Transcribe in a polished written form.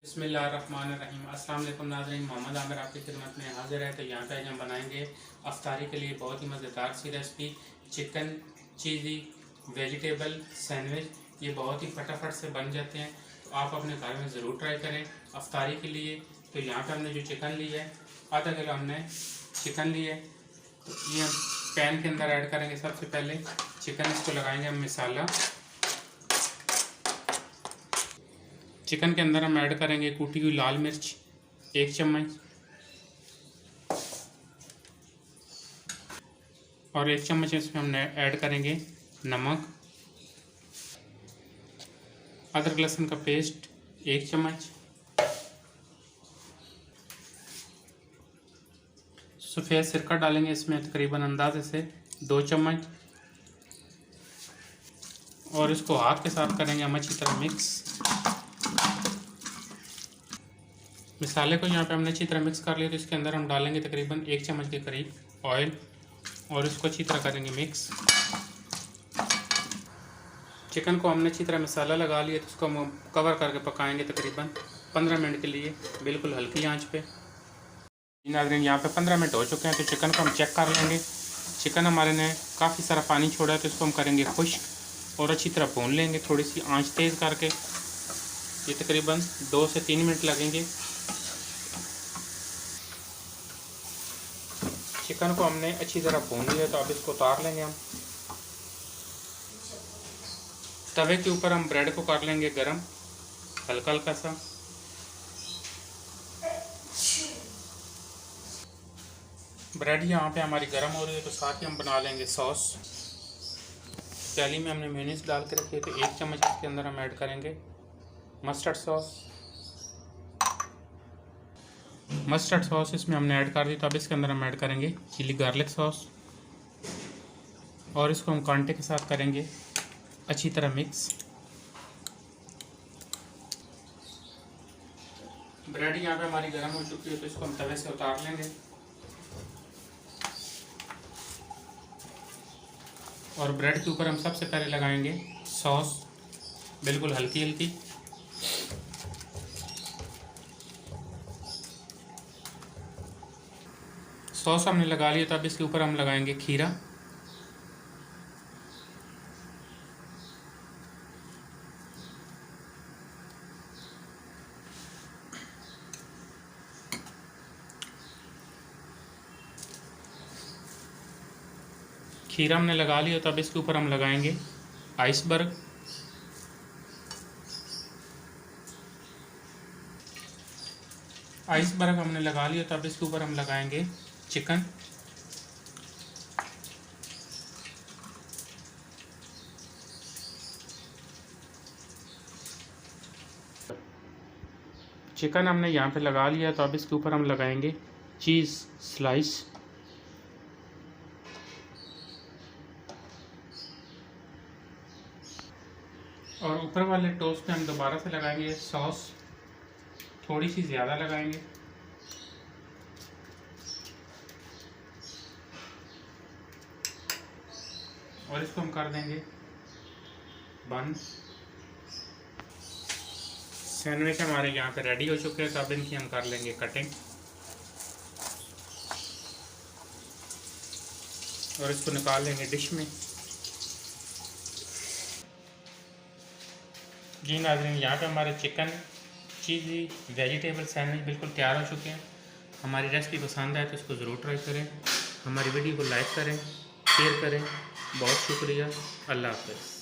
बिस्मिल्लाहिर्रहमानिर्रहीम। अस्सलाम वालेकुम नाज़रीन, मोहम्मद आमिर आपकी खिदमत में हाजिर है। तो यहाँ पे हम बनाएंगे अफ्तारी के लिए बहुत ही मज़ेदार सी recipe chicken cheesy vegetable sandwich. ये बहुत ही फटाफट से बन जाते हैं, तो आप अपने घर में ज़रूर ट्राई करें अफ्तारी के लिए। तो यहाँ पे हमने जो चिकन ली है, आधा किलो हमने चिकन ली है। तो ये हम पैन के अंदर ऐड करेंगे। सबसे पहले चिकन इसको लगाएंगे हम मसाला। चिकन के अंदर हम ऐड करेंगे कूटी हुई लाल मिर्च 1 चम्मच और 1 चम्मच इसमें हम ऐड करेंगे नमक। अदरक लहसुन का पेस्ट 1 चम्मच। सफ़ेद सिरका डालेंगे इसमें तकरीबन अंदाजे से 2 चम्मच और इसको हाथ के साथ करेंगे हम अच्छी तरह मिक्स। मसाले को यहाँ पे हमने अच्छी तरह मिक्स कर लिया। तो इसके अंदर हम डालेंगे तकरीबन 1 चम्मच के करीब ऑयल और इसको अच्छी तरह करेंगे मिक्स। चिकन को हमने अच्छी तरह मसाला लगा लिया, तो इसको हम कवर करके पकाएंगे तकरीबन 15 मिनट के लिए, बिल्कुल हल्की आंच पे। नाज़रीन, यहाँ पे 15 मिनट हो चुके हैं। तो चिकन को हम चेक कर लेंगे। चिकन हमारे ने काफ़ी सारा पानी छोड़ा है, तो इसको हम करेंगे खुश्क और अच्छी तरह भून लेंगे थोड़ी सी आंच तेज़ करके। ये तकरीबन 2 से 3 मिनट लगेंगे। चिकन को हमने अच्छी तरह भून लिया, तो अब इसको उतार लेंगे हम। तवे के ऊपर हम ब्रेड को कर लेंगे गरम हल्का हल्का सा। ब्रेड यहाँ पे हमारी गरम हो रही है, तो साथ ही हम बना लेंगे सॉस। प्याली में हमने मेयोनीज डाल के रखी है, तो 1 चम्मच इसके अंदर हम ऐड करेंगे मस्टर्ड सॉस। मस्टर्ड सॉस इसमें हमने ऐड कर दी, तो अब इसके अंदर हम ऐड करेंगे चिली गार्लिक सॉस और इसको हम कांटे के साथ करेंगे अच्छी तरह मिक्स। ब्रेड यहाँ पे हमारी गर्म हो चुकी है, तो इसको हम तवे से उतार लेंगे और ब्रेड के ऊपर हम सबसे पहले लगाएंगे सॉस, बिल्कुल हल्की हल्की। सॉस हमने लगा लिया, तो अब इसके ऊपर हम लगाएंगे खीरा। खीरा हमने लगा लिया, तो अब इसके ऊपर हम लगाएंगे आइसबर्ग। आइसबर्ग हमने लगा लिया, तो अब इसके ऊपर हम लगाएंगे चिकन। चिकन हमने यहाँ पे लगा लिया, तो अब इसके ऊपर हम लगाएंगे चीज़ स्लाइस। और ऊपर वाले टोस्ट पे हम दोबारा से लगाएंगे सॉस, थोड़ी सी ज़्यादा लगाएंगे। और इसको हम कर देंगे बंद। सैंडविच हमारे यहाँ पे रेडी हो चुके हैं, तो अब इनकी हम कर लेंगे कटिंग और इसको निकाल लेंगे डिश में। जी नाज़रीन, यहाँ पे हमारे चिकन चीज़ी वेजिटेबल सैंडविच बिल्कुल तैयार हो चुके हैं। हमारी रेसिपी पसंद आए तो इसको ज़रूर ट्राई करें। हमारी वीडियो को लाइक करें, शेयर करें। बहुत शुक्रिया। अल्लाह हाफ़िज़।